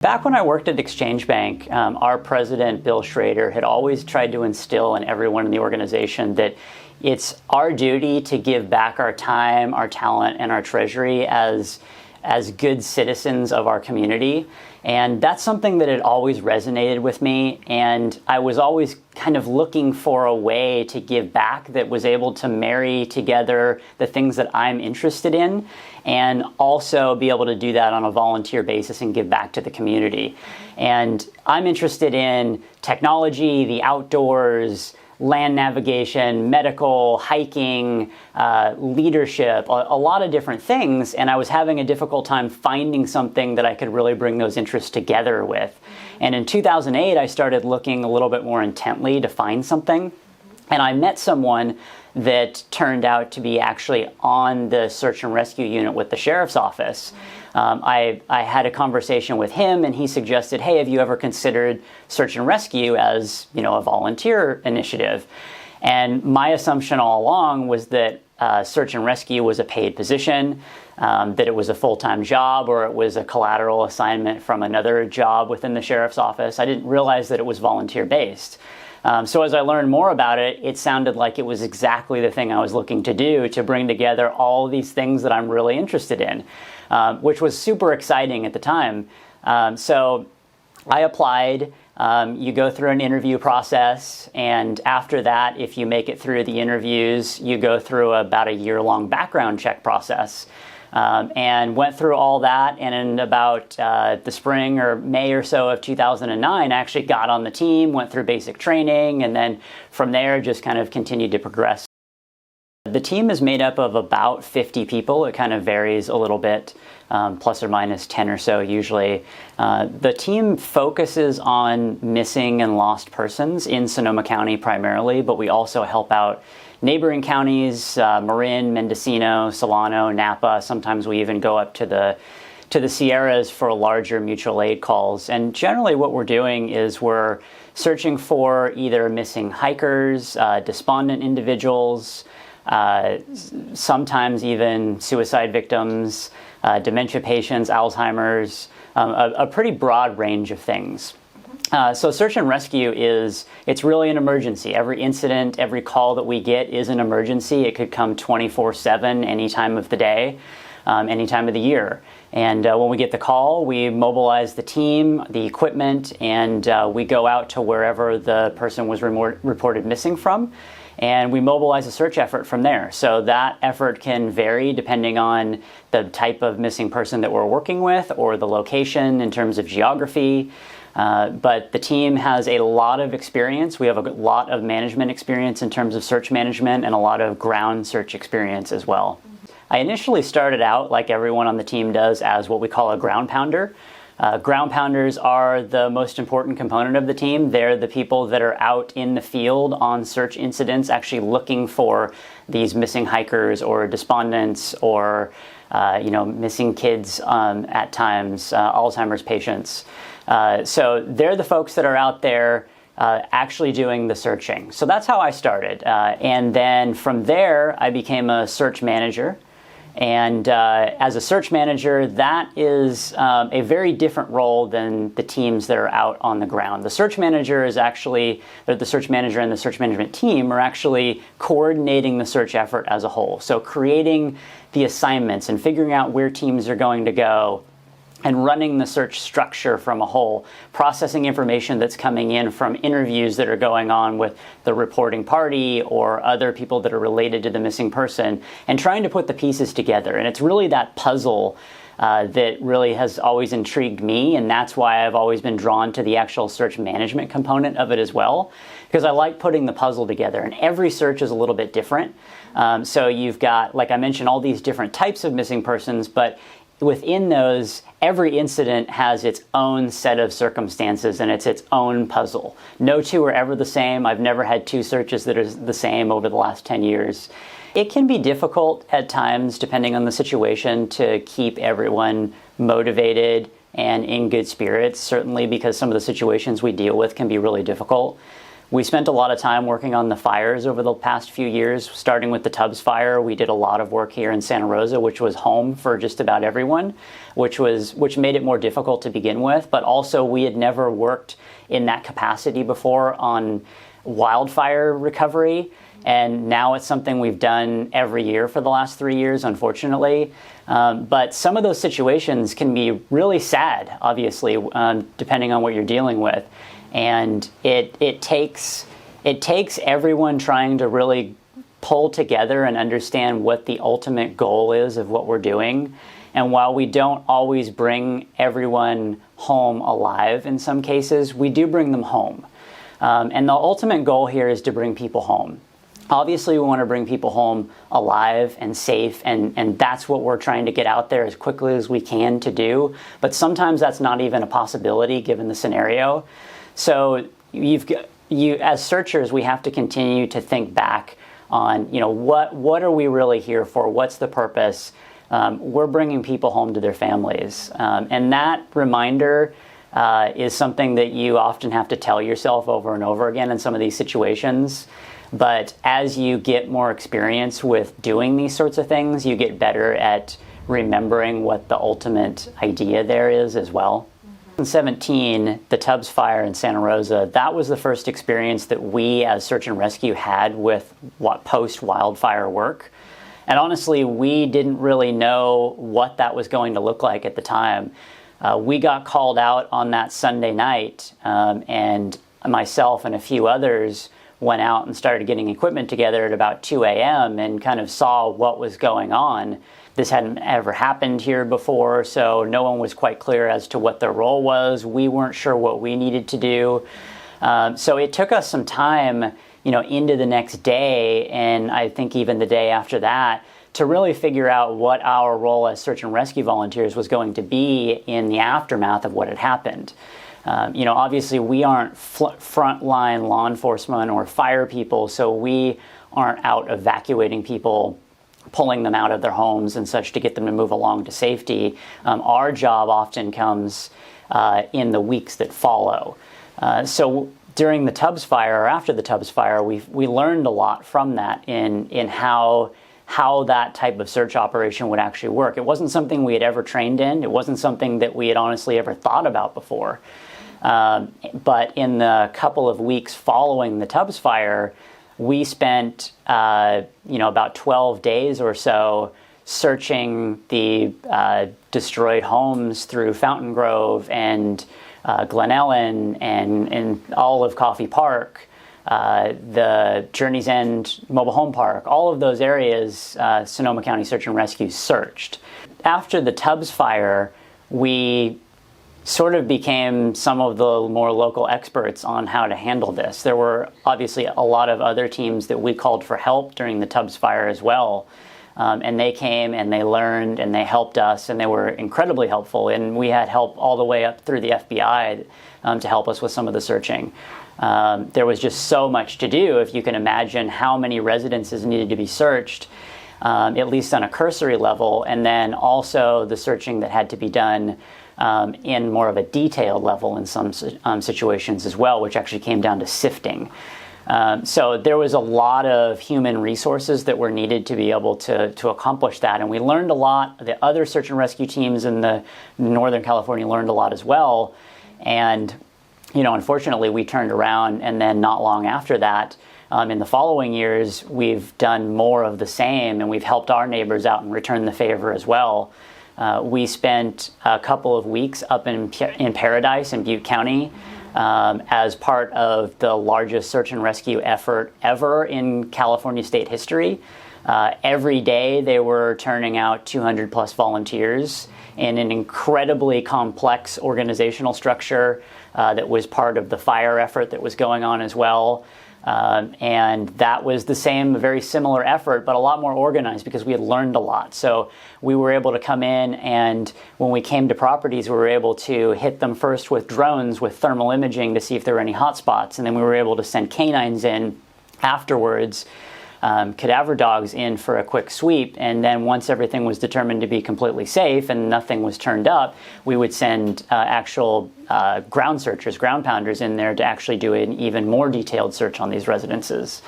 Back when I worked at Exchange Bank, our president, Bill Schrader, had always tried to instill in everyone in the organization that it's our duty to give back our time, our talent, and our treasury as good citizens of our community. And that's something that had always resonated with me. And I was always kind of looking for a way to give back that was able to marry together the things that I'm interested in and also be able to do that on a volunteer basis and give back to the community. And I'm interested in technology, the outdoors, land navigation, medical, hiking, leadership, a lot of different things. And I was having a difficult time finding something that I could really bring those interests together with. And in 2008, I started looking a little bit more intently to find something. And I met someone that turned out to be actually on the search and rescue unit with the sheriff's office. I had a conversation with him, and he suggested, hey, have you ever considered search and rescue as, a volunteer initiative? And my assumption all along was that search and rescue was a paid position, that it was a full-time job, or it was a collateral assignment from another job within the sheriff's office. I didn't realize that it was volunteer-based. So as I learned more about it, it sounded like it was exactly the thing I was looking to do, to bring together all these things that I'm really interested in, which was super exciting at the time. So I applied. You go through an interview process, and after that, if you make it through the interviews, you go through about a year-long background check process. And went through all that, and in about the spring or May or so of 2009, I actually got on the team, went through basic training, and then from there just kind of continued to progress. The team is made up of about 50 people. It kind of varies a little bit, plus or minus 10 or so usually. The team focuses on missing and lost persons in Sonoma County primarily, but we also help out neighboring counties, Marin, Mendocino, Solano, Napa. Sometimes we even go up to the Sierras for larger mutual aid calls. And generally what we're doing is we're searching for either missing hikers, despondent individuals, sometimes even suicide victims, dementia patients, Alzheimer's, a pretty broad range of things. So search and rescue it's really an emergency. Every incident, every call that we get is an emergency. It could come 24/7, any time of the day, any time of the year. And when we get the call, we mobilize the team, the equipment, and we go out to wherever the person was reported missing from. And we mobilize a search effort from there. So that effort can vary depending on the type of missing person that we're working with or the location in terms of geography. But the team has a lot of experience. We have a lot of management experience in terms of search management and a lot of ground search experience as well. I initially started out, like everyone on the team does, as what we call a ground pounder. Ground pounders are the most important component of the team. They're the people that are out in the field on search incidents, actually looking for these missing hikers or despondents or missing kids at times, Alzheimer's patients. So they're the folks that are out there actually doing the searching. So that's how I started. And then from there, I became a search manager. And as a search manager, that is a very different role than the teams that are out on the ground. The search manager is actually, the search manager and the search management team are actually coordinating the search effort as a whole. So creating the assignments and figuring out where teams are going to go, and running the search structure from a whole, processing information that's coming in from interviews that are going on with the reporting party or other people that are related to the missing person, and trying to put the pieces together. And it's really that puzzle that really has always intrigued me, and that's why I've always been drawn to the actual search management component of it as well, because I like putting the puzzle together. And every search is a little bit different. So you've got, like I mentioned, all these different types of missing persons, but within those, every incident has its own set of circumstances and it's its own puzzle. No two are ever the same. I've never had two searches that are the same over the last 10 years. It can be difficult at times, depending on the situation, to keep everyone motivated and in good spirits, certainly because some of the situations we deal with can be really difficult. We spent a lot of time working on the fires over the past few years, starting with the Tubbs Fire. We did a lot of work here in Santa Rosa, which was home for just about everyone, which made it more difficult to begin with. But also, we had never worked in that capacity before on wildfire recovery. And now it's something we've done every year for the last 3 years, unfortunately. But some of those situations can be really sad, obviously, depending on what you're dealing with. And it takes everyone trying to really pull together and understand what the ultimate goal is of what we're doing. And while we don't always bring everyone home alive in some cases, we do bring them home. And the ultimate goal here is to bring people home. Obviously, we want to bring people home alive and safe, and that's what we're trying to get out there as quickly as we can to do. But sometimes that's not even a possibility given the scenario. So as searchers, we have to continue to think back on, what are we really here for? What's the purpose? We're bringing people home to their families. And that reminder is something that you often have to tell yourself over and over again in some of these situations. But as you get more experience with doing these sorts of things, you get better at remembering what the ultimate idea there is as well. In 2017, the Tubbs Fire in Santa Rosa, that was the first experience that we as search and rescue had with post-wildfire work. And honestly, we didn't really know what that was going to look like at the time. We got called out on that Sunday night, and myself and a few others went out and started getting equipment together at about 2 a.m. and kind of saw what was going on. This hadn't ever happened here before, so no one was quite clear as to what their role was. We weren't sure what we needed to do. So it took us some time, into the next day, and I think even the day after that, to really figure out what our role as search and rescue volunteers was going to be in the aftermath of what had happened. Obviously we aren't frontline law enforcement or fire people, so we aren't out evacuating people, pulling them out of their homes and such to get them to move along to safety. Our job often comes in the weeks that follow. So during the Tubbs Fire or after the Tubbs Fire, we learned a lot from that in how that type of search operation would actually work. It wasn't something we had ever trained in. It wasn't something that we had honestly ever thought about before. But in the couple of weeks following the Tubbs Fire, we spent about 12 days or so searching the destroyed homes through Fountain Grove and Glen Ellen and all of Coffey Park, the Journey's End Mobile Home Park. All of those areas Sonoma County Search and Rescue searched. After the Tubbs Fire, we sort of became some of the more local experts on how to handle this. There were obviously a lot of other teams that we called for help during the Tubbs Fire as well. And they came and they learned and they helped us, and they were incredibly helpful. And we had help all the way up through the FBI to help us with some of the searching. There was just so much to do. If you can imagine how many residences needed to be searched, at least on a cursory level, and then also the searching that had to be done in more of a detailed level in some situations as well, which actually came down to sifting. So there was a lot of human resources that were needed to be able to accomplish that. And we learned a lot. The other search and rescue teams in the Northern California learned a lot as well. And, unfortunately, we turned around, and then not long after that, in the following years, we've done more of the same, and we've helped our neighbors out and return the favor as well. We spent a couple of weeks up in Paradise in Butte County as part of the largest search and rescue effort ever in California state history. Every day they were turning out 200 plus volunteers in an incredibly complex organizational structure that was part of the fire effort that was going on as well. And that was the same, very similar effort, but a lot more organized because we had learned a lot. So we were able to come in, and when we came to properties, we were able to hit them first with drones with thermal imaging to see if there were any hot spots. And then we were able to send canines in afterwards cadaver dogs in for a quick sweep, and then once everything was determined to be completely safe and nothing was turned up, we would send actual ground searchers, ground pounders in there to actually do an even more detailed search on these residences.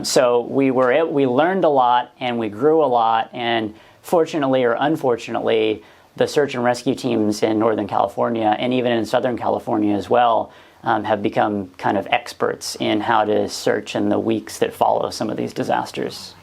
So we learned a lot and we grew a lot, and fortunately or unfortunately, the search and rescue teams in Northern California and even in Southern California as well have become kind of experts in how to search in the weeks that follow some of these disasters.